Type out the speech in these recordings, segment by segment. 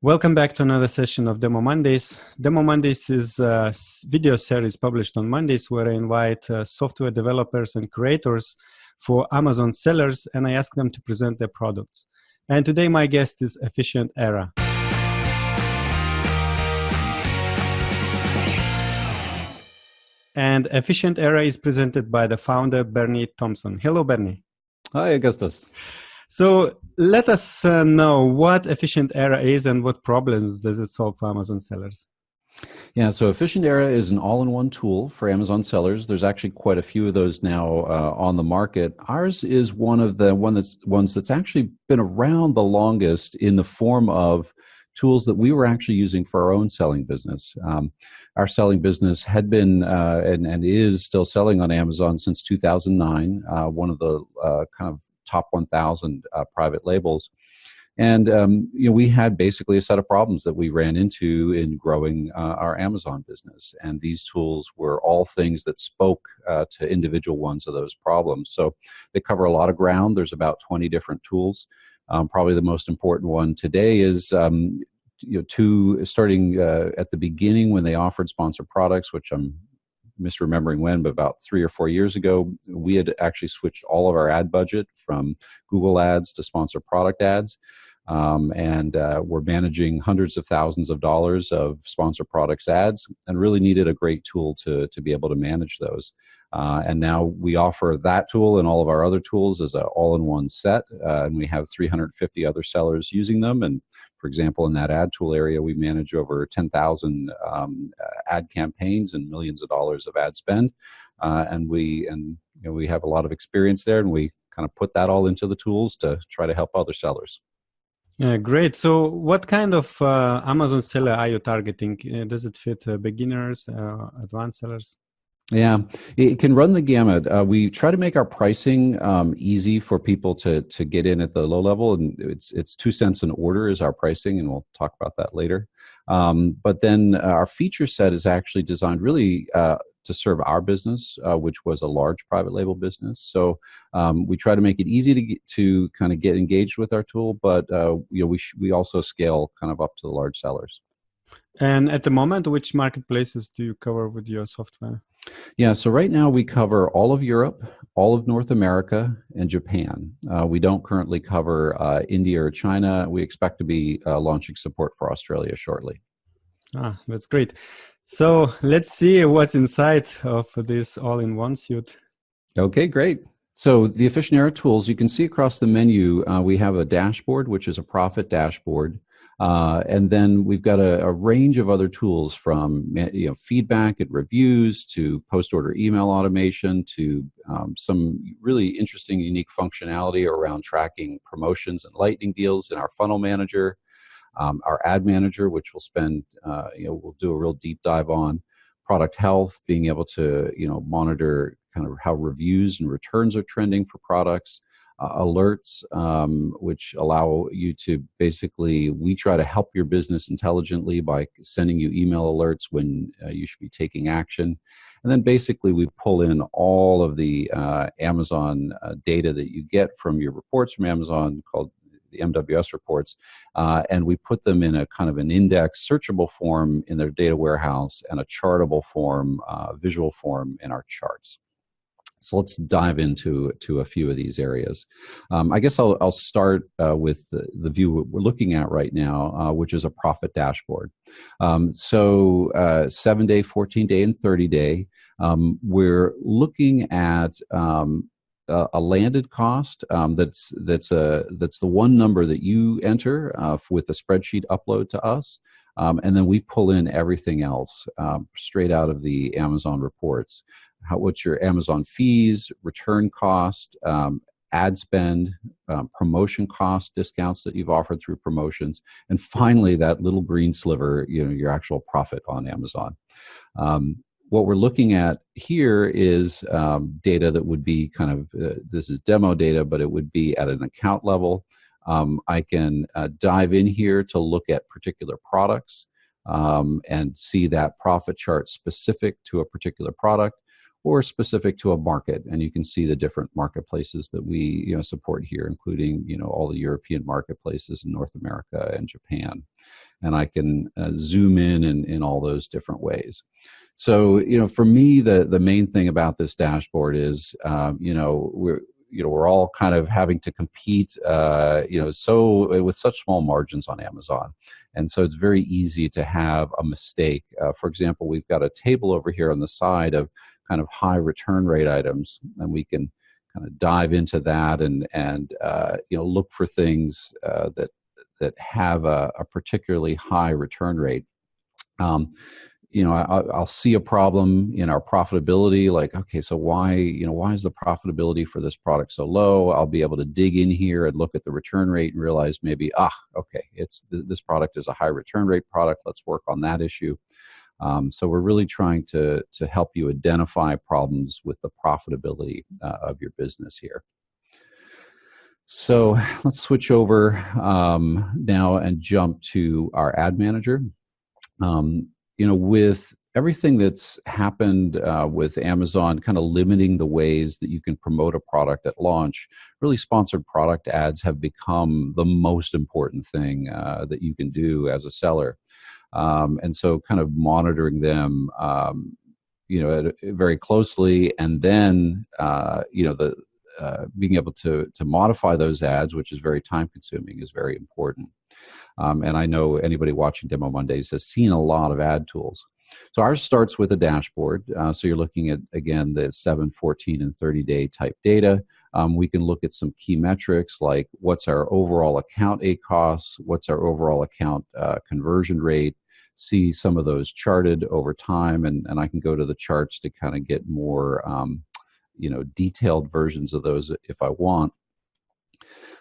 Welcome back to another session of Demo Mondays. Demo Mondays is a video series published on Mondays where I invite software developers and creators for Amazon sellers, and I ask them to present their products. And today my guest is Efficient Era. And Efficient Era is presented by the founder, Bernie Thompson. Hello, Bernie. Hi, Augustus. So let us know what Efficient Era is and what problems does it solve for Amazon sellers. Yeah, so Efficient Era is an all-in-one tool for Amazon sellers. There's actually quite a few of those now on the market. Ours is one of the ones that's actually been around the longest in the form of tools that we were actually using for our own selling business. Our selling business had been and is still selling on Amazon since 2009, one of the kind of top 1,000 private labels. And we had basically a set of problems that we ran into in growing our Amazon business. And these tools were all things that spoke to individual ones of those problems. So they cover a lot of ground. There's about 20 different tools. Probably the most important one today is starting at the beginning when they offered sponsored products, which I'm misremembering when, but about 3 or 4 years ago, we had actually switched all of our ad budget from Google ads to sponsored product ads. And we're managing hundreds of thousands of dollars of sponsored products ads and really needed a great tool to be able to manage those. And now we offer that tool and all of our other tools as an all-in-one set. And we have 350 other sellers using them. And for example, in that ad tool area, we manage over 10,000 ad campaigns and millions of dollars of ad spend. And we have a lot of experience there, and we kind of put that all into the tools to try to help other sellers. Yeah, great. So what kind of Amazon seller are you targeting? Does it fit beginners, advanced sellers? Yeah, it can run the gamut. We try to make our pricing easy for people to get in at the low level, and it's 2 cents an order is our pricing, and we'll talk about that later. But then our feature set is actually designed really to serve our business, which was a large private label business. So we try to make it easy to kind of get engaged with our tool, but we also scale kind of up to the large sellers. And at the moment, which marketplaces do you cover with your software? Yeah, so right now we cover all of Europe, all of North America, and Japan. We don't currently cover India or China. We expect to be launching support for Australia shortly. That's great. So let's see what's inside of this all-in-one suite. Okay, great. So the Efficient Era tools, you can see across the menu, we have a dashboard, which is a profit dashboard. And then we've got a range of other tools from feedback and reviews to post-order email automation to some really interesting, unique functionality around tracking promotions and lightning deals in our funnel manager, our ad manager, which we'll do a real deep dive on, product health, being able to monitor kind of how reviews and returns are trending for products. Alerts, which allow you to we try to help your business intelligently by sending you email alerts when you should be taking action. And then basically we pull in all of the Amazon data that you get from your reports from Amazon called the MWS reports, and we put them in a kind of an index searchable form in their data warehouse and a chartable form, visual form in our charts. So let's dive into a few of these areas. I guess I'll start with the view we're looking at right now, which is a profit dashboard. So 7-day, 14-day, and 30-day. We're looking at a landed cost that's the one number that you enter with the spreadsheet upload to us. And then we pull in everything else straight out of the Amazon reports. What's your Amazon fees, return cost, ad spend, promotion cost, discounts that you've offered through promotions, and finally that little green sliver, your actual profit on Amazon. What we're looking at here is data that would be kind of, this is demo data, but it would be at an account level. I can dive in here to look at particular products and see that profit chart specific to a particular product or specific to a market. And you can see the different marketplaces that we support here, including all the European marketplaces in North America and Japan. and I can zoom in all those different ways. So, for me, the main thing about this dashboard is, we're all kind of having to compete, so with such small margins on Amazon. And so it's very easy to have a mistake. For example, we've got a table over here on the side of kind of high return rate items, and we can kind of dive into that and look for things that have a particularly high return rate. I'll see a problem in our profitability, like, okay, so why is the profitability for this product so low? I'll be able to dig in here and look at the return rate and realize maybe, okay, this product is a high return rate product. Let's work on that issue. So we're really trying to help you identify problems with the profitability of your business here. So let's switch over now and jump to our ad manager. With everything that's happened with Amazon kind of limiting the ways that you can promote a product at launch, really sponsored product ads have become the most important thing that you can do as a seller. And so kind of monitoring them, very closely, and then, being able to modify those ads, which is very time consuming, is very important. And I know anybody watching Demo Mondays has seen a lot of ad tools. So ours starts with a dashboard. So you're looking at, again, the 7, 14, and 30-day type data. We can look at some key metrics like what's our overall account ACoS, what's our overall account conversion rate, see some of those charted over time. And I can go to the charts to kind of get more detailed versions of those if I want.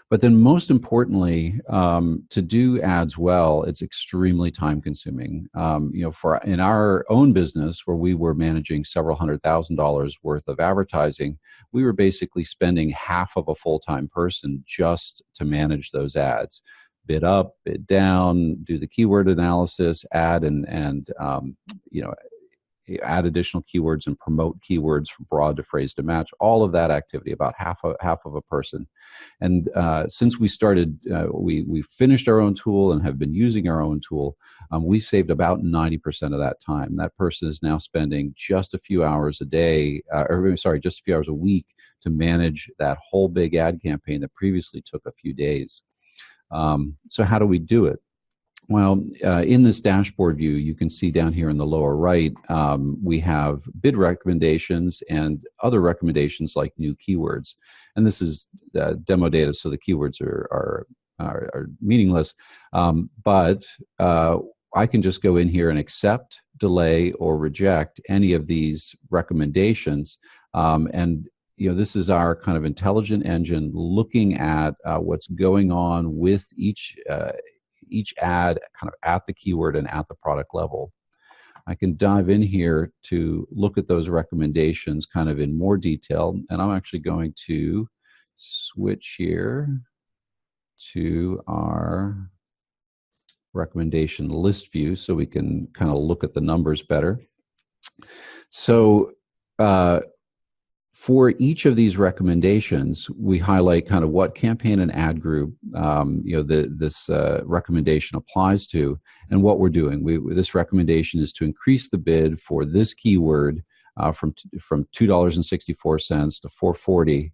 But then most importantly, to do ads well, it's extremely time consuming. In our own business, where we were managing several $100,000 worth of advertising, we were basically spending half of a full-time person just to manage those ads. Bid up, bid down, do the keyword analysis, add add additional keywords and promote keywords from broad to phrase to match, all of that activity, about half of a person. And since we started, we finished our own tool and have been using our own tool, we've saved about 90% of that time. That person is now spending just a few hours a day, just a few hours a week to manage that whole big ad campaign that previously took a few days. So how do we do it? Well, in this dashboard view, you can see down here in the lower right, we have bid recommendations and other recommendations like new keywords. And this is demo data, so the keywords are meaningless. But I can just go in here and accept, delay, or reject any of these recommendations. This is our kind of intelligent engine looking at what's going on with each ad kind of at the keyword and at the product level. I can dive in here to look at those recommendations kind of in more detail, and I'm actually going to switch here to our recommendation list view so we can kind of look at the numbers better. So for each of these recommendations, we highlight kind of what campaign and ad group this recommendation applies to, and what we're doing. This recommendation is to increase the bid for this keyword from $2.64 to $4.40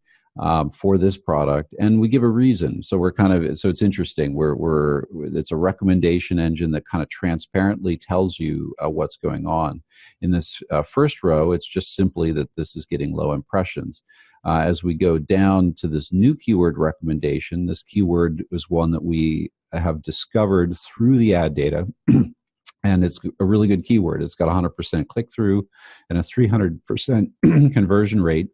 for this product, and we give a reason. So it's interesting. It's a recommendation engine that kind of transparently tells you what's going on. In this first row, it's just simply that this is getting low impressions. As we go down to this new keyword recommendation, this keyword is one that we have discovered through the ad data. And it's a really good keyword. It's got 100% click-through and a 300% conversion rate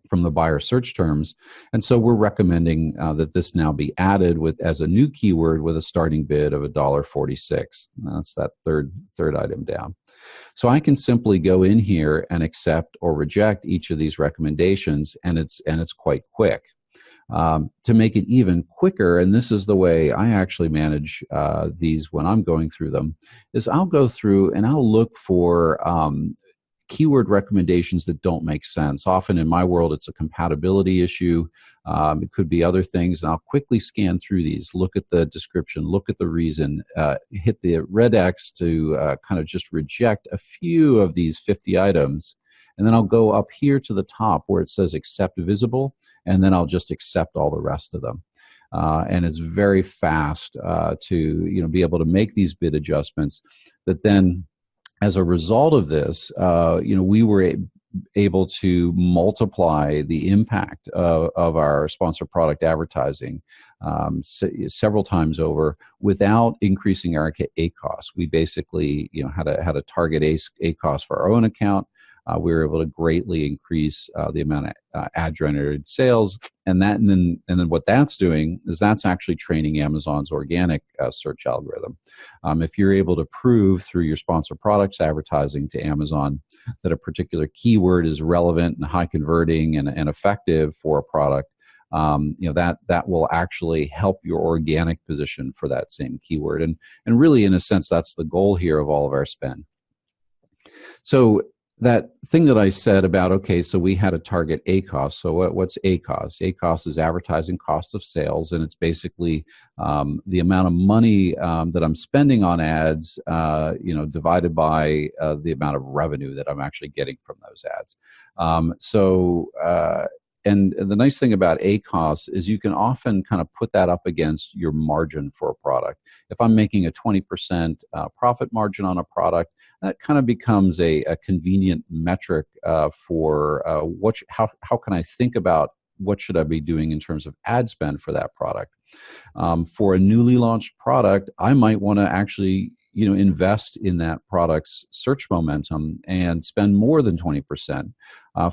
from the buyer search terms. And so we're recommending that this now be added as a new keyword with a starting bid of $1.46. That's that third item down. So I can simply go in here and accept or reject each of these recommendations, and it's quite quick. To make it even quicker, and this is the way I actually manage these when I'm going through them, is I'll go through and I'll look for keyword recommendations that don't make sense. Often in my world, it's a compatibility issue. It could be other things, and I'll quickly scan through these, look at the description, look at the reason, hit the red X to kind of just reject a few of these 50 items. And then I'll go up here to the top where it says accept visible, and then I'll just accept all the rest of them. And it's very fast to be able to make these bid adjustments. That then, as a result of this, we were able to multiply the impact of our sponsor product advertising several times over without increasing our ACoS. We basically had a target ACoS for our own account. We were able to greatly increase the amount of ad-generated sales, and then what that's doing is that's actually training Amazon's organic search algorithm. If you're able to prove through your sponsor products advertising to Amazon that a particular keyword is relevant and high converting and effective for a product, that will actually help your organic position for that same keyword, and really, in a sense, that's the goal here of all of our spend. So that thing that I said about, okay, so we had a target ACoS. So what's ACoS? ACoS is advertising cost of sales, and it's basically the amount of money that I'm spending on ads, divided by the amount of revenue that I'm actually getting from those ads. And the nice thing about ACoS is you can often kind of put that up against your margin for a product. If I'm making a 20% profit margin on a product, that kind of becomes a convenient metric for how can I think about what should I be doing in terms of ad spend for that product. For a newly launched product, I might want to actually invest in that product's search momentum and spend more than 20%.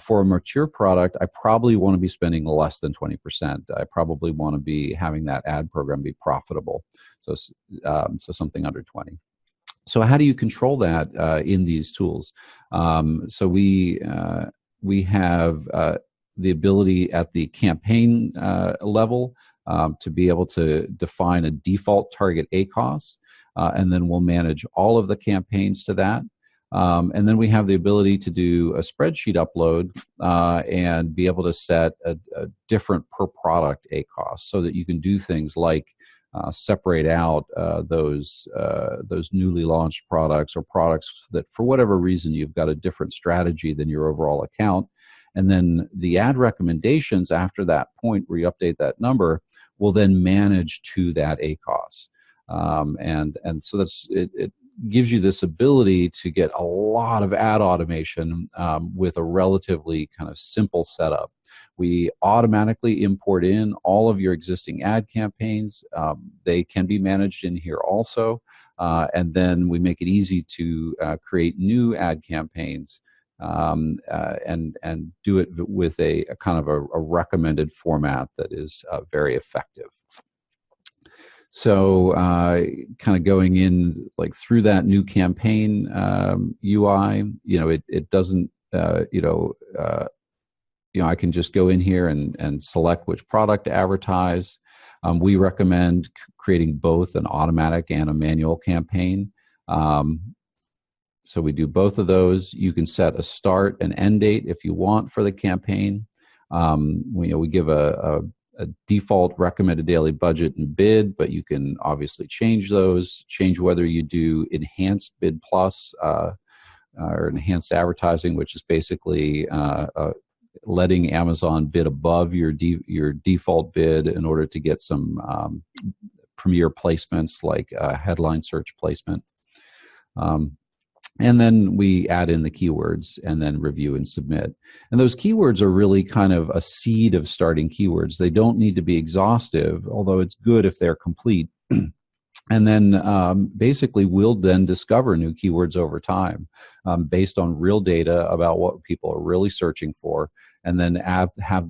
For a mature product, I probably want to be spending less than 20%. I probably want to be having that ad program be profitable, so something under 20. So how do you control that in these tools? So we have the ability at the campaign level to be able to define a default target ACoS, and then we'll manage all of the campaigns to that. And then we have the ability to do a spreadsheet upload and be able to set a different per product ACoS, so that you can do things like separate out those newly launched products or products that for whatever reason you've got a different strategy than your overall account. And then the ad recommendations after that point where you update that number will then manage to that ACoS. And so it gives you this ability to get a lot of ad automation with a relatively kind of simple setup. We automatically import in all of your existing ad campaigns. They can be managed in here also. And then we make it easy to create new ad campaigns and do it with a kind of a recommended format that is very effective. So kind of going in like through that new campaign UI, it doesn't, I can just go in here and select which product to advertise. We recommend creating both an automatic and a manual campaign. So we do both of those. You can set a start and end date if you want for the campaign. We give a default recommended daily budget and bid, but you can obviously change those, change whether you do enhanced bid plus or enhanced advertising, which is basically letting Amazon bid above your default bid in order to get some premier placements like headline search placement. And then we add in the keywords and then review and submit. And those keywords are really kind of a seed of starting keywords. They don't need to be exhaustive, although it's good if they're complete. And then basically we'll then discover new keywords over time based on real data about what people are really searching for. And then have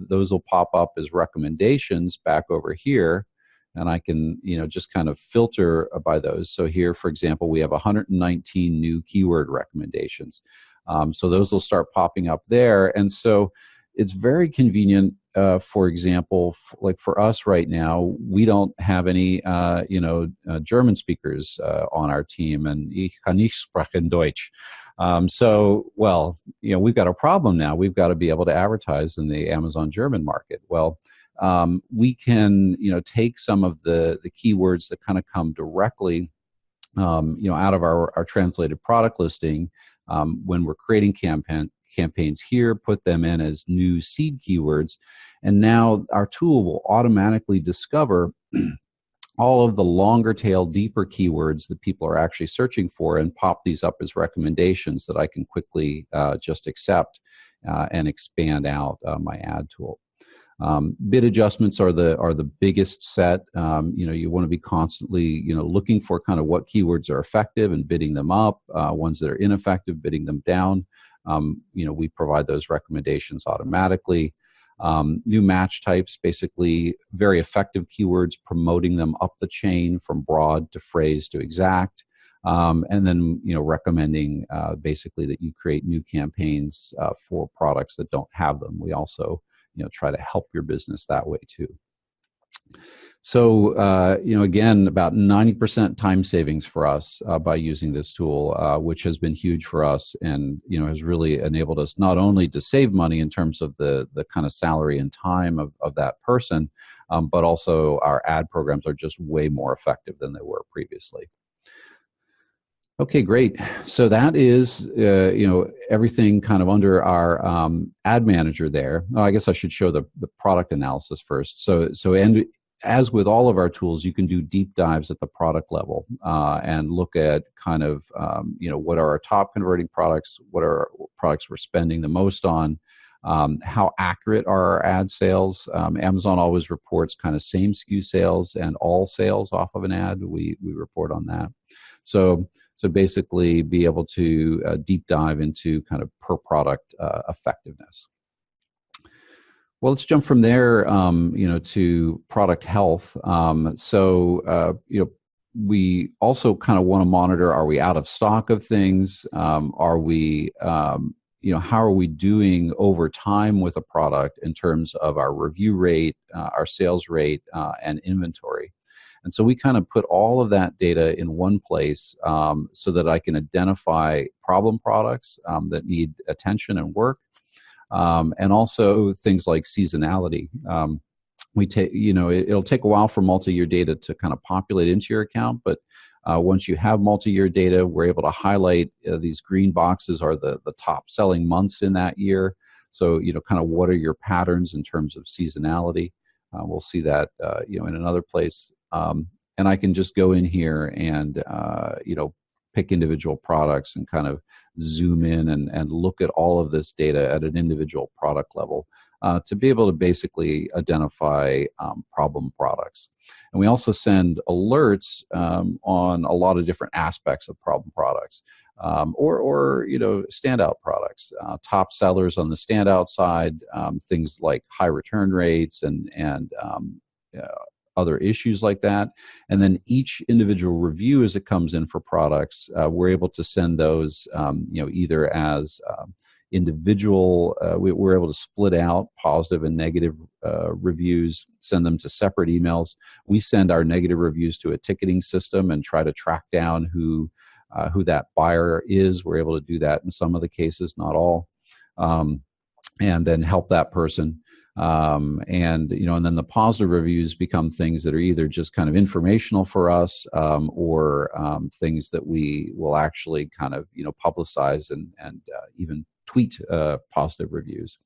those will pop up as recommendations back over here. And I can, just kind of filter by those. So here, for example, we have 119 new keyword recommendations. So those will start popping up there. And so it's very convenient for example, like for us right now, we don't have any, German speakers on our team, and ich kann nicht sprechen Deutsch. Well, we've got a problem now. We've got to be able to advertise in the Amazon German market. Well, we can, take some of the keywords that kind of come directly, out of our translated product listing when we're creating campaigns here, put them in as new seed keywords, and now our tool will automatically discover all of the longer tail, deeper keywords that people are actually searching for and pop these up as recommendations that I can quickly just accept and expand out my ad tool. Bid adjustments are the biggest set. You want to be constantly, looking for kind of what keywords are effective and bidding them up, ones that are ineffective, bidding them down. We provide those recommendations automatically. New match types, basically very effective keywords, promoting them up the chain from broad to phrase to exact. And then, recommending basically that you create new campaigns for products that don't have them. We also try to help your business that way too. So, again, about 90% time savings for us by using this tool, which has been huge for us and, has really enabled us not only to save money in terms of the kind of salary and time of that person, but also our ad programs are just way more effective than they were previously. Okay, great. So that is, everything kind of under our ad manager there. Oh, I guess I should show the product analysis first. And as with all of our tools, you can do deep dives at the product level and look at kind of, what are our top converting products, what are products we're spending the most on, how accurate are our ad sales. Amazon always reports kind of same SKU sales and all sales off of an ad. We report on that. So basically be able to deep dive into kind of per product effectiveness. Well, let's jump from there, to product health. We also kind of want to monitor, are we out of stock of things? Are we, how are we doing over time with a product in terms of our review rate, our sales rate, and inventory? And so we kind of put all of that data in one place so that I can identify problem products that need attention and work, and also things like seasonality. It'll take a while for multi-year data to kind of populate into your account, but once you have multi-year data, we're able to highlight these green boxes are the top selling months in that year. So, kind of what are your patterns in terms of seasonality? We'll see that, in another place. And I can just go in here and, pick individual products and kind of zoom in and look at all of this data at an individual product level to be able to basically identify problem products. And we also send alerts on a lot of different aspects of problem products or standout products, top sellers on the standout side, things like high return rates and other issues like that. And then each individual review as it comes in for products, we're able to send those, either as individual, we're able to split out positive and negative reviews, send them to separate emails. We send our negative reviews to a ticketing system and try to track down who that buyer is. We're able to do that in some of the cases, not all, and then help that person. And then the positive reviews become things that are either just kind of informational for us, or things that we will actually kind of, publicize and even tweet positive reviews.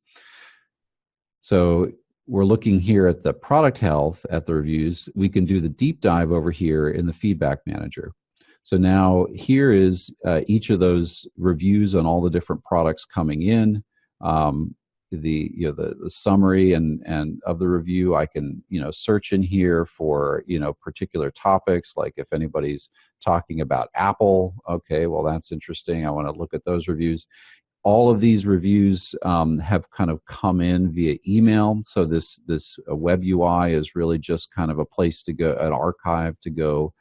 So we're looking here at the product health, at the reviews. We can do the deep dive over here in the feedback manager. So now here is each of those reviews on all the different products coming in. The summary and of the review, I can search in here for particular topics, like if anybody's talking about Apple, okay, well that's interesting, I want to look at those reviews. All of these reviews have kind of come in via email, so this web UI is really just kind of a place to go, an archive to go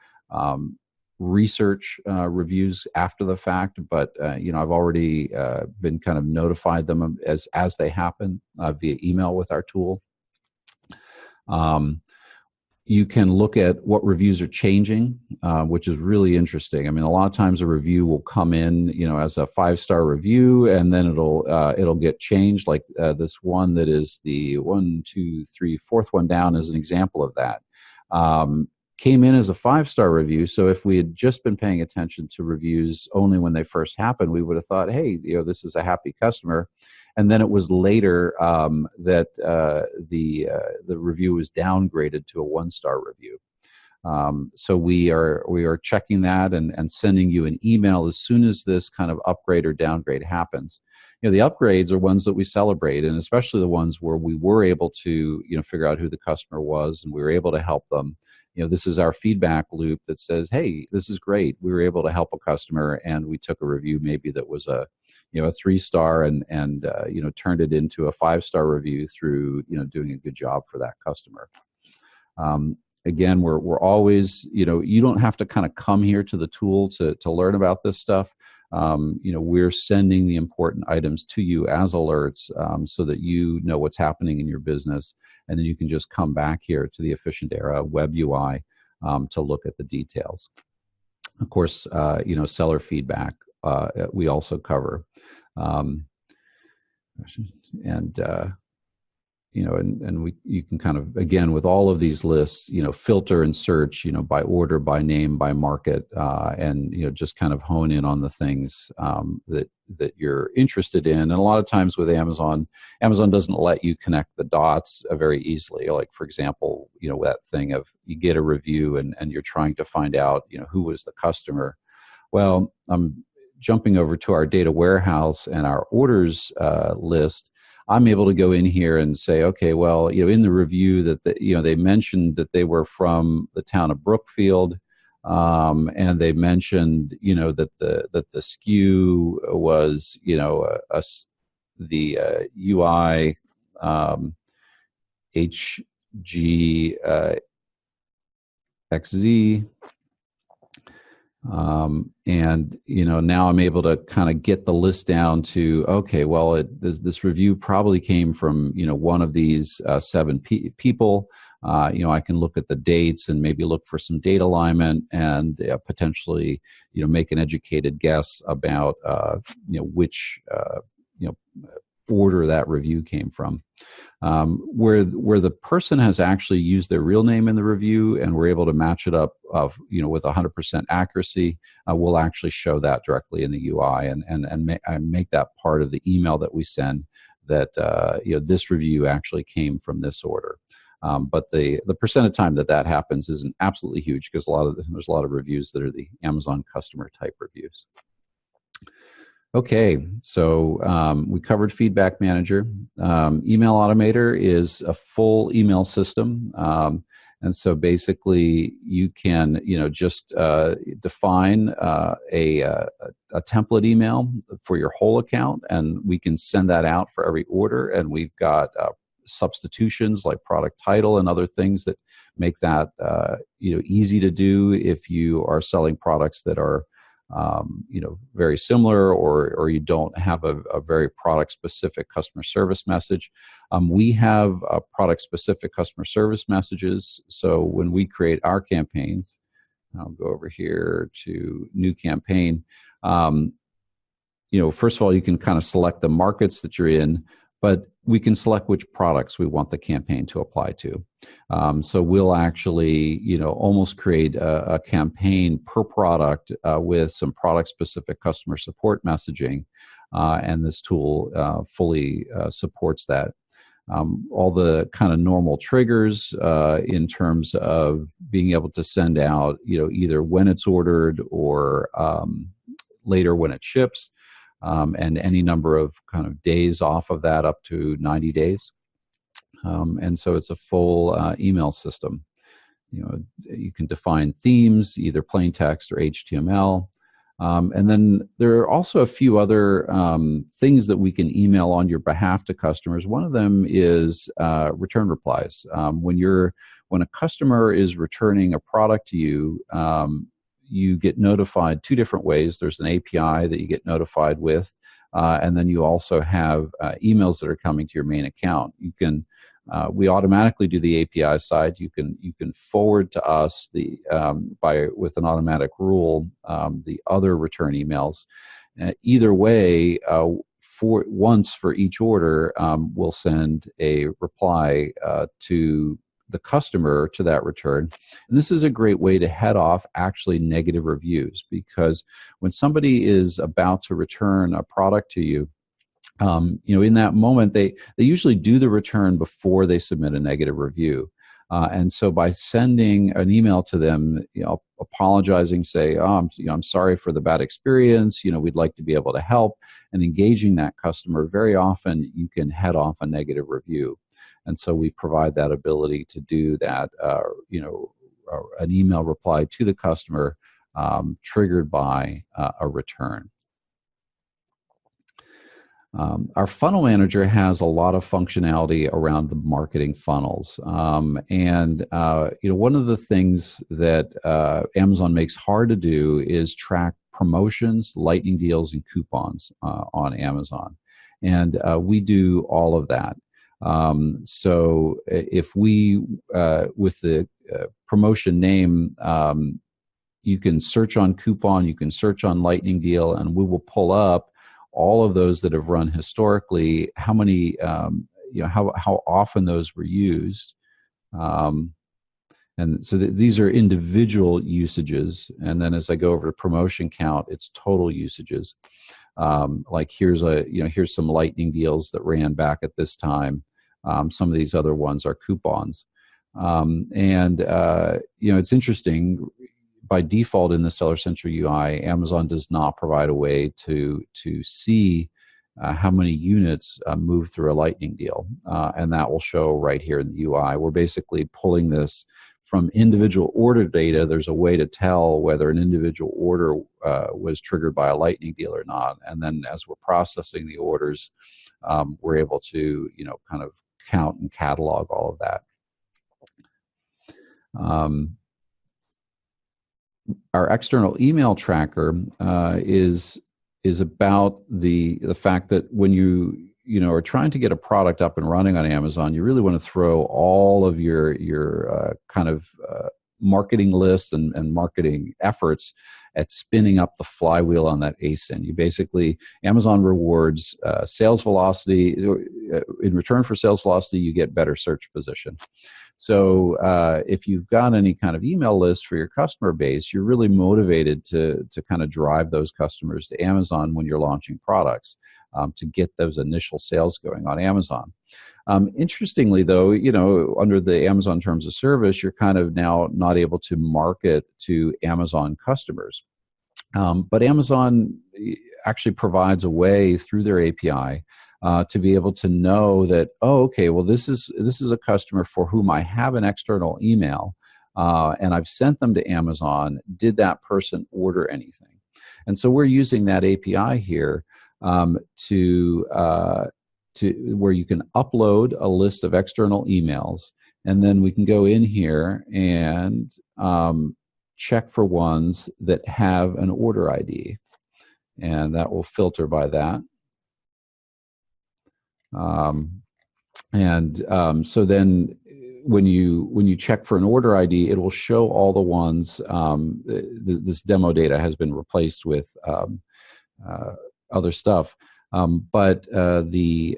research reviews after the fact, but I've already been kind of notified them as they happen via email with our tool. You can look at what reviews are changing, which is really interesting. I mean, a lot of times a review will come in, as a 5-star review, and then it'll get changed. Like this one that is the 1, 2, 3, fourth one down is an example of that. Came in as a 5-star review. So if we had just been paying attention to reviews only when they first happened, we would have thought, hey, this is a happy customer. And then it was later that the review was downgraded to a 1-star review. So we are checking that and sending you an email as soon as this kind of upgrade or downgrade happens. The upgrades are ones that we celebrate, and especially the ones where we were able to figure out who the customer was and we were able to help them. This is our feedback loop that says, hey, this is great. We were able to help a customer, and we took a review maybe that was a 3-star and turned it into a 5-star review through doing a good job for that customer. Again, we're always, you don't have to kind of come here to the tool to learn about this stuff. We're sending the important items to you as alerts so that you know what's happening in your business, and then you can just come back here to the Efficient Era web UI to look at the details. Of course, seller feedback we also cover, you can kind of, again, with all of these lists, filter and search, by order, by name, by market, and, just kind of hone in on the things that you're interested in. And a lot of times with Amazon doesn't let you connect the dots very easily. Like, for example, that thing of you get a review and you're trying to find out, who was the customer. Well, I'm jumping over to our data warehouse and our orders list. I'm able to go in here and say, okay, well, in the review that they mentioned that they were from the town of Brookfield, and they mentioned that the SKU was the UI HGXZ. And now I'm able to kind of get the list down to, okay, well, this review probably came from one of these 7 people. I can look at the dates and maybe look for some date alignment and potentially make an educated guess about which order that review came from. Where the person has actually used their real name in the review and we're able to match it up with 100% accuracy, we'll actually show that directly in the UI and make that part of the email that we send, that this review actually came from this order. But the percent of time that happens isn't absolutely huge, because there's a lot of reviews that are the Amazon customer type reviews. Okay, so we covered Feedback Manager. Email Automator is a full email system. And so basically you can, just define a template email for your whole account, and we can send that out for every order. And we've got substitutions like product title and other things that make that, easy to do if you are selling products that are very similar, or you don't have a very product-specific customer service message. We have product-specific customer service messages. So when we create our campaigns, I'll go over here to New Campaign. First of all, you can kind of select the markets that you're in, but we can select which products we want the campaign to apply to. So we'll actually, almost create a campaign per product with some product-specific customer support messaging, and this tool fully supports that. All the kind of normal triggers in terms of being able to send out, either when it's ordered or later when it ships. And any number of kind of days off of that, up to 90 days. And so it's a full email system. You can define themes, either plain text or HTML. And then there are also a few other things that we can email on your behalf to customers. One of them is return replies. When a customer is returning a product to you, you get notified 2 different ways. There's an API that you get notified with, and then you also have emails that are coming to your main account. You can We automatically do the API side. You can forward to us with an automatic rule the other return emails. Either way, once for each order, we'll send a reply to the customer to that return. And this is a great way to head off actually negative reviews, because when somebody is about to return a product to you, in that moment, they usually do the return before they submit a negative review. And so by sending an email to them, apologizing, say, I'm sorry for the bad experience, we'd like to be able to help, and engaging that customer, very often you can head off a negative review. And so we provide that ability to do that, an email reply to the customer triggered by a return. Our funnel manager has a lot of functionality around the marketing funnels. One of the things that Amazon makes hard to do is track promotions, lightning deals, and coupons on Amazon. And we do all of that. So if we, with the promotion name, you can search on coupon, you can search on lightning deal, and we will pull up all of those that have run historically, how many, how often those were used. And so these are individual usages. And then as I go over to promotion count, it's total usages. Like here's some lightning deals that ran back at this time. Some of these other ones are coupons. It's interesting. By default in the Seller Central UI, Amazon does not provide a way to see how many units move through a lightning deal, and that will show right here in the UI. We're basically pulling this from individual order data. There's a way to tell whether an individual order was triggered by a lightning deal or not, and then as we're processing the orders, we're able to kind of count and catalog all of that. Our external email tracker is about the fact that when you are trying to get a product up and running on Amazon, you really want to throw all of your kind of marketing list and marketing efforts at spinning up the flywheel on that ASIN. You basically, Amazon rewards sales velocity. In return for sales velocity, you get better search position. So if you've got any kind of email list for your customer base, you're really motivated to kind of drive those customers to Amazon when you're launching products to get those initial sales going on Amazon. Interestingly, though, under the Amazon Terms of Service, you're kind of now not able to market to Amazon customers. But Amazon actually provides a way through their API to be able to know that, this is a customer for whom I have an external email, and I've sent them to Amazon. Did that person order anything? And so we're using that API here to where you can upload a list of external emails, and then we can go in here and check for ones that have an order ID, and that will filter by that. So then when you check for an order ID, it will show all the ones. This demo data has been replaced with other stuff. But the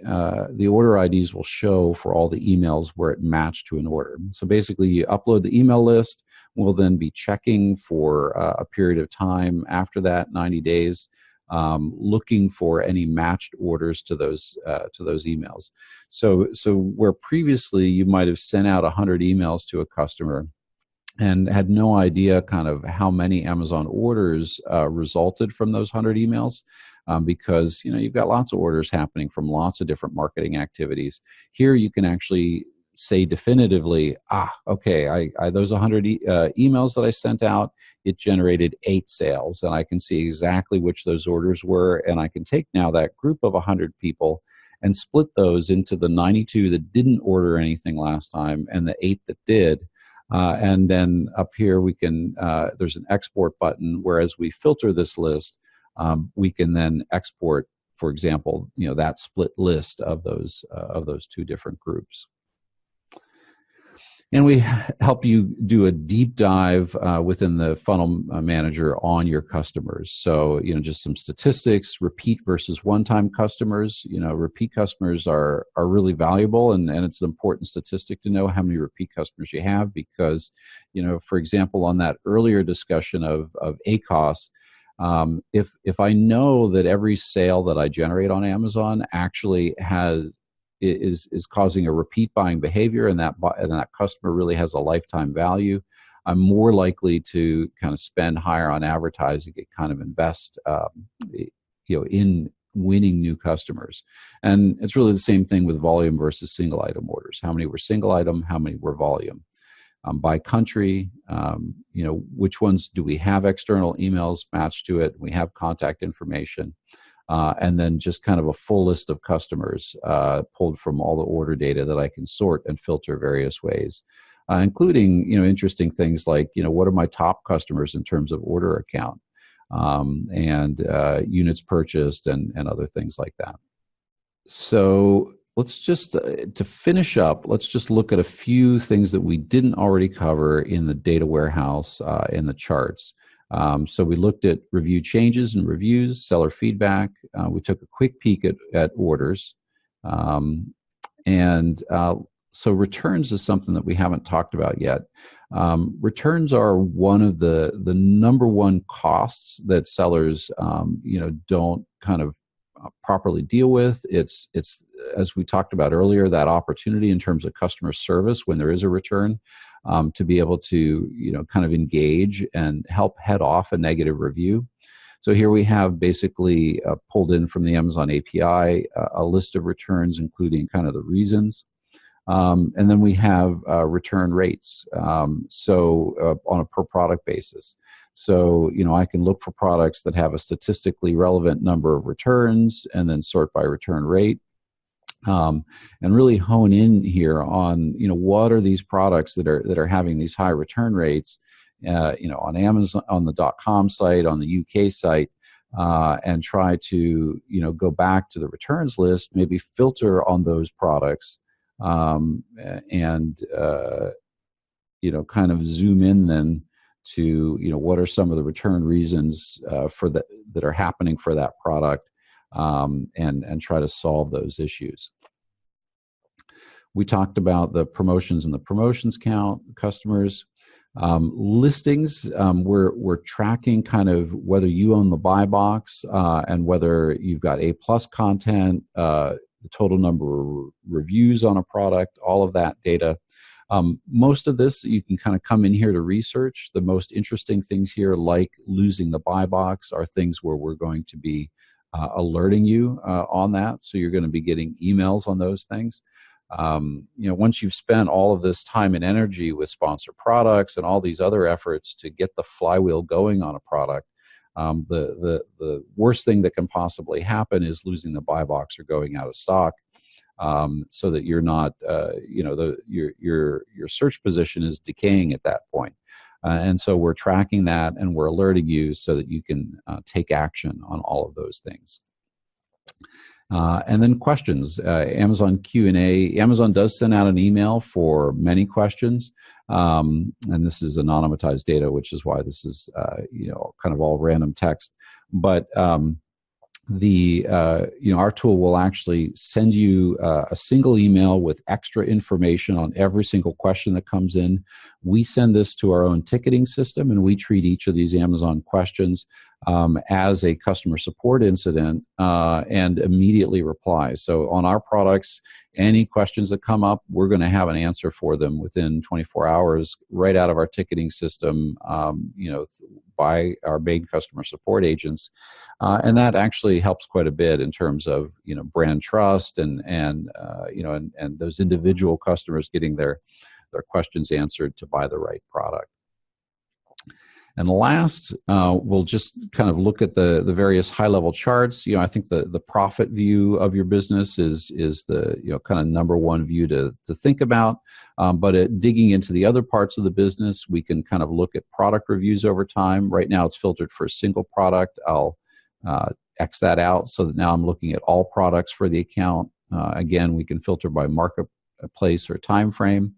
order IDs will show for all the emails where it matched to an order. So basically, you upload the email list. We'll then be checking for a period of time after that, 90 days, looking for any matched orders to those emails. So where previously you might have sent out 100 emails to a customer and had no idea kind of how many Amazon orders resulted from those 100 emails, because you've got lots of orders happening from lots of different marketing activities. Here you can actually say definitively, those 100 emails that I sent out, it generated 8 sales, and I can see exactly which those orders were, and I can take now that group of 100 people and split those into the 92 that didn't order anything last time and the 8 that did. And then up here we can, there's an export button, whereas we filter this list, we can then export, for example, that split list of those 2 different groups. And we help you do a deep dive within the funnel manager on your customers. So, just some statistics, repeat versus one-time customers. Repeat customers are really valuable, and it's an important statistic to know how many repeat customers you have because, for example, on that earlier discussion of ACoS, if I know that every sale that I generate on Amazon actually is causing a repeat buying behavior, and that customer really has a lifetime value, I'm more likely to kind of spend higher on advertising and kind of invest, in winning new customers. And it's really the same thing with volume versus single item orders. How many were single item? How many were volume? By country, which ones do we have external emails matched to it? We have contact information. And then just kind of a full list of customers pulled from all the order data that I can sort and filter various ways, including, interesting things like, what are my top customers in terms of order account and units purchased and other things like that. So let's just, to finish up, let's just look at a few things that we didn't already cover in the data warehouse in the charts. So we looked at review changes and reviews, seller feedback. We took a quick peek at orders. So returns is something that we haven't talked about yet. Returns are one of the number one costs that sellers, don't kind of properly deal with. It's as we talked about earlier, that opportunity in terms of customer service when there is a return, to be able to kind of engage and help head off a negative review. So here we have basically pulled in from the Amazon API a list of returns, including kind of the reasons. And then we have return rates, so on a per product basis. So, I can look for products that have a statistically relevant number of returns and then sort by return rate. And really hone in here on, what are these products that are having these high return rates, on Amazon, on the .com site, on the UK site, and try to, go back to the returns list, maybe filter on those products, and kind of zoom in then to, what are some of the return reasons that are happening for that product, and try to solve those issues. We talked about the promotions and the promotions count, customers. Listings, we're tracking kind of whether you own the buy box and whether you've got A+ content, the total number of reviews on a product, all of that data. Most of this you can kind of come in here to research. The most interesting things here, like losing the buy box, are things where we're going to be alerting you on that. So you're going to be getting emails on those things. Once you've spent all of this time and energy with sponsored products and all these other efforts to get the flywheel going on a product, the worst thing that can possibly happen is losing the buy box or going out of stock. So that you're not, your search position is decaying at that point. And so we're tracking that and we're alerting you so that you can take action on all of those things. And then questions, Amazon Q&A. Amazon does send out an email for many questions. And this is anonymized data, which is why this is, kind of all random text. But our tool will actually send you a single email with extra information on every single question that comes in. We send this to our own ticketing system, and we treat each of these Amazon questions as a customer support incident and immediately reply. So on our products, any questions that come up, we're going to have an answer for them within 24 hours right out of our ticketing system, by our main customer support agents. And that actually helps quite a bit in terms of, brand trust and those individual customers getting their questions answered to buy the right product. And last, we'll just kind of look at the various high-level charts. I think the profit view of your business is the kind of number one view to think about. But digging into the other parts of the business, we can kind of look at product reviews over time. Right now, it's filtered for a single product. I'll X that out so that now I'm looking at all products for the account. Again, we can filter by marketplace or time frame.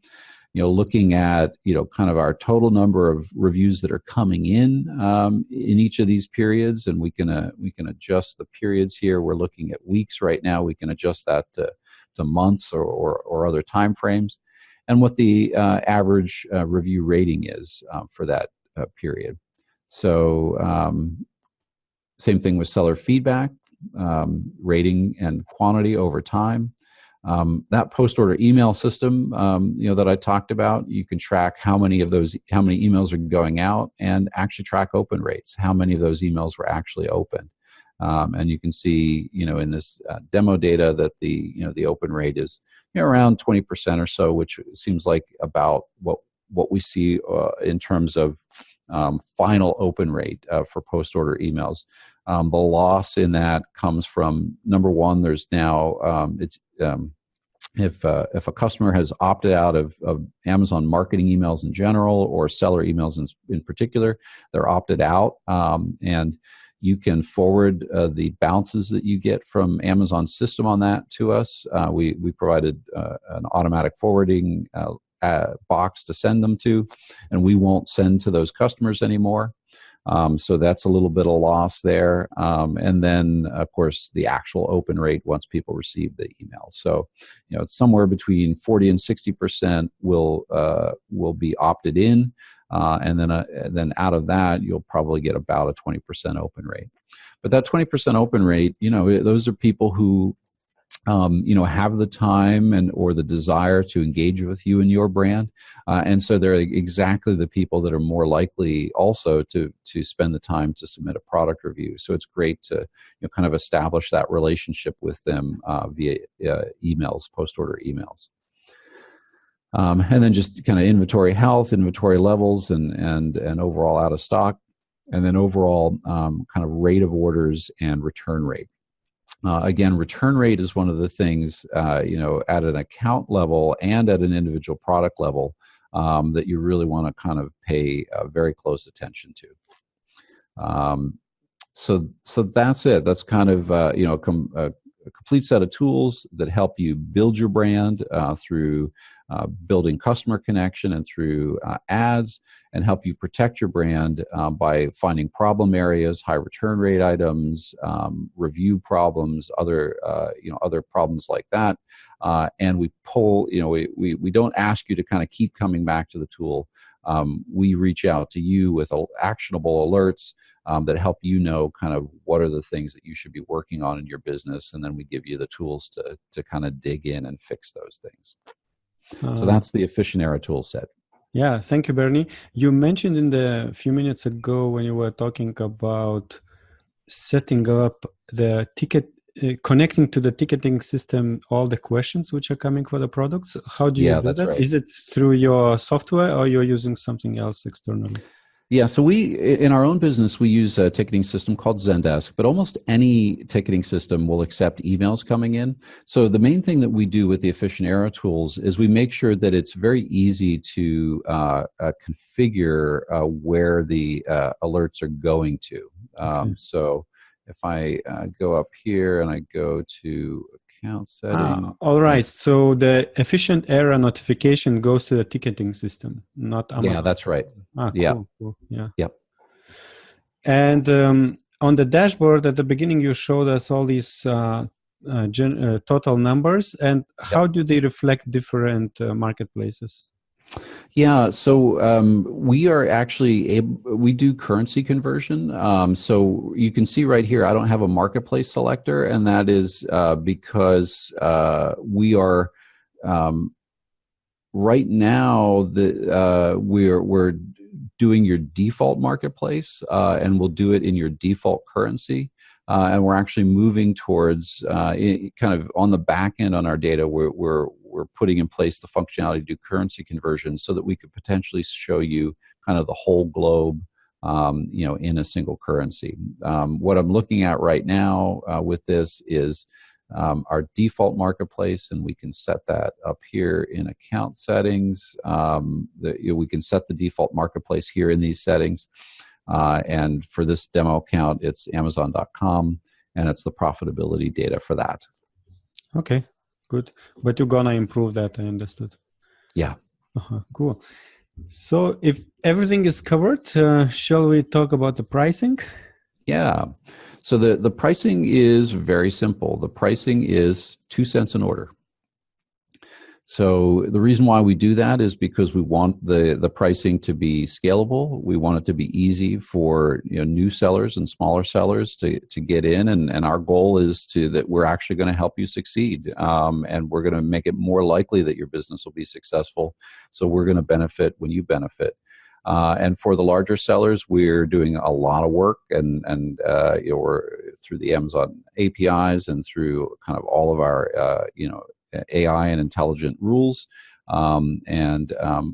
looking at, kind of our total number of reviews that are coming in each of these periods, and we can adjust the periods here. We're looking at weeks right now. We can adjust that to months or other time frames, and what the average review rating is for that period. So same thing with seller feedback, rating and quantity over time. That post-order email system, that I talked about, you can track how many emails are going out, and actually track open rates, how many of those emails were actually opened. And you can see, in this demo data that the open rate is around 20% or so, which seems like about what we see in terms of final open rate for post-order emails. The loss in that comes from, number one, there's now if a customer has opted out of Amazon marketing emails in general, or seller emails in particular, they're opted out, and you can forward the bounces that you get from Amazon's system on that to us. We provided an automatic forwarding box to send them to, and we won't send to those customers anymore. So that's a little bit of loss there. And then, of course, the actual open rate once people receive the email. So, it's somewhere between 40 and 60% will be opted in. And then out of that, you'll probably get about a 20% open rate. But that 20% open rate, those are people who have the time or the desire to engage with you and your brand. And so they're exactly the people that are more likely also to spend the time to submit a product review. So it's great to kind of establish that relationship with them via emails, post-order emails. And then just kind of inventory health, inventory levels, and overall out of stock, and then overall kind of rate of orders and return rate. Again, return rate is one of the things, at an account level and at an individual product level that you really want to kind of pay very close attention to. So that's it. That's kind of, a complete set of tools that help you build your brand through building customer connection and through ads, and help you protect your brand by finding problem areas, high return rate items, review problems, other problems like that. And we pull, we don't ask you to kind of keep coming back to the tool. We reach out to you with actionable alerts that help kind of what are the things that you should be working on in your business, and then we give you the tools to kind of dig in and fix those things. So that's the Efficienera tool set. Yeah, thank you, Bernie. You mentioned in the few minutes ago when you were talking about setting up the ticket, connecting to the ticketing system all the questions which are coming for the products. How do you do that? Right. Is it through your software, or you're using something else externally? Yeah, so in our own business, we use a ticketing system called Zendesk, but almost any ticketing system will accept emails coming in. So the main thing that we do with the Efficienera tools is we make sure that it's very easy to configure where the alerts are going to. Okay. So if I go up here and I go to account settings. All right. So the Efficienera notification goes to the ticketing system, not Amazon. Yeah, that's right. Cool, yeah. Cool. Yeah. Yep. And on the dashboard at the beginning, you showed us all these total numbers, and how do they reflect different marketplaces? Yeah, so we are actually we do currency conversion. So you can see right here, I don't have a marketplace selector, and that is because we are right now we're doing your default marketplace, and we'll do it in your default currency. And we're actually moving towards kind of on the back end on our data, we're putting in place the functionality to do currency conversion so that we could potentially show you kind of the whole globe, in a single currency. What I'm looking at right now with this is our default marketplace, and we can set that up here in account settings. We can set the default marketplace here in these settings. And for this demo account, it's Amazon.com, and it's the profitability data for that. Okay, good. But you're gonna improve that, I understood. Yeah. Cool. So if everything is covered, shall we talk about the pricing? Yeah. So the pricing is very simple. The pricing is 2 cents an order. So the reason why we do that is because we want the pricing to be scalable. We want it to be easy for new sellers and smaller sellers to get in, and our goal is that we're actually going to help you succeed, and we're going to make it more likely that your business will be successful. So we're going to benefit when you benefit. And for the larger sellers, we're doing a lot of work, and we're through the Amazon APIs and through kind of all of our AI and intelligent rules, and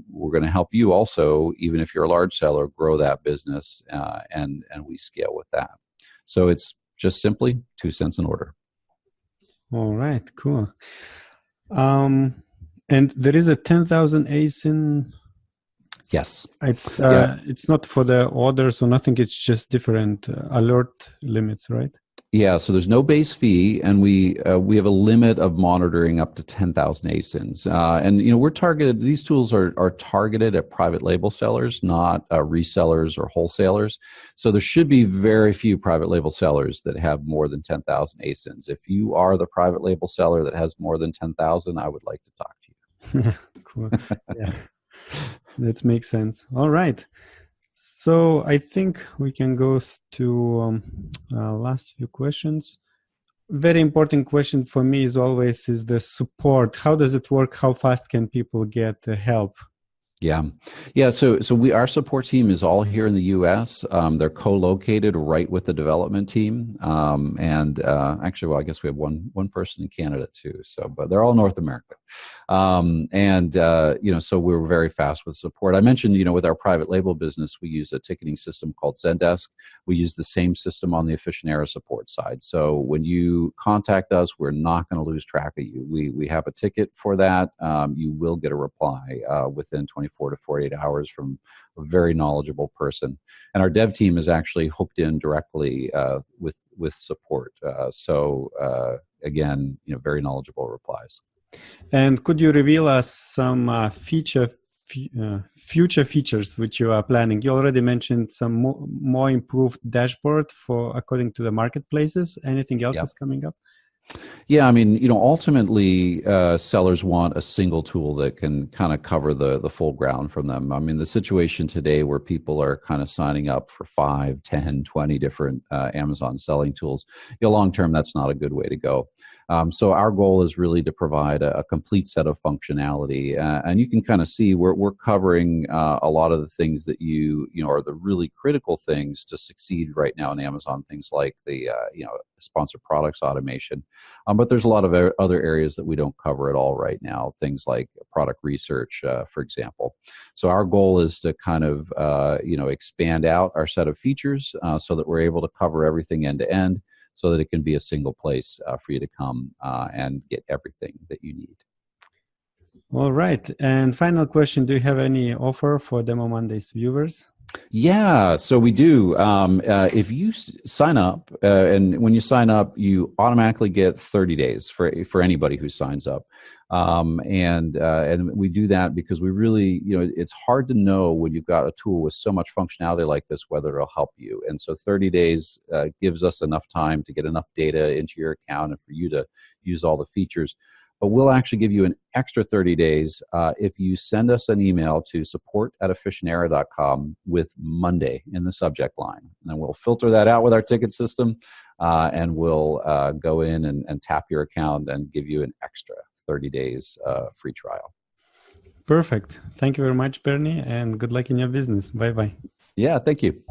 we're going to help you also, even if you're a large seller, grow that business, and we scale with that. So it's just simply 2 cents an order. All right, cool. And there is a 10,000 ASIN. Yes. It's not for the orders or nothing. It's just different alert limits, right? Yeah, so there's no base fee, and we have a limit of monitoring up to 10,000 ASINs. And we're targeted. These tools are targeted at private label sellers, not resellers or wholesalers. So there should be very few private label sellers that have more than 10,000 ASINs. If you are the private label seller that has more than 10,000, I would like to talk to you. Cool. Yeah, that makes sense. All right. So I think we can go to last few questions. Very important question for me is always the support. How does it work? How fast can people get help? Yeah. So our support team is all here in the U.S. They're co-located right with the development team, and actually, well, I guess we have one person in Canada too. So, but they're all North America, so we're very fast with support. I mentioned, with our private label business, we use a ticketing system called Zendesk. We use the same system on the Efficienera support side. So when you contact us, we're not going to lose track of you. We have a ticket for that. You will get a reply within 24 to 48 hours from a very knowledgeable person. And our dev team is actually hooked in directly with support. Again, very knowledgeable replies. And could you reveal us some future features which you are planning? You already mentioned some more improved dashboard according to the marketplaces. Anything else is coming up? Yeah, I mean, ultimately, sellers want a single tool that can kind of cover the full ground from them. I mean, the situation today where people are kind of signing up for 5, 10, 20 different Amazon selling tools, long term, that's not a good way to go. So our goal is really to provide a complete set of functionality, and you can kind of see we're covering a lot of the things that you are the really critical things to succeed right now in Amazon. Things like the sponsored products automation, but there's a lot of other areas that we don't cover at all right now. Things like product research, for example. So our goal is to kind of expand out our set of features so that we're able to cover everything end to end, so that it can be a single place for you to come and get everything that you need. All right. And final question, do you have any offer for Demo Mondays viewers? Yeah, so we do. If you sign up, and when you sign up, you automatically get 30 days for anybody who signs up. And we do that because we really, it's hard to know when you've got a tool with so much functionality like this, whether it'll help you. And so 30 days gives us enough time to get enough data into your account and for you to use all the features. But we'll actually give you an extra 30 days if you send us an email to support@efficienera.com with Monday in the subject line. And we'll filter that out with our ticket system, and we'll go in and tap your account and give you an extra 30 days free trial. Perfect. Thank you very much, Bernie, and good luck in your business. Bye-bye. Yeah, thank you.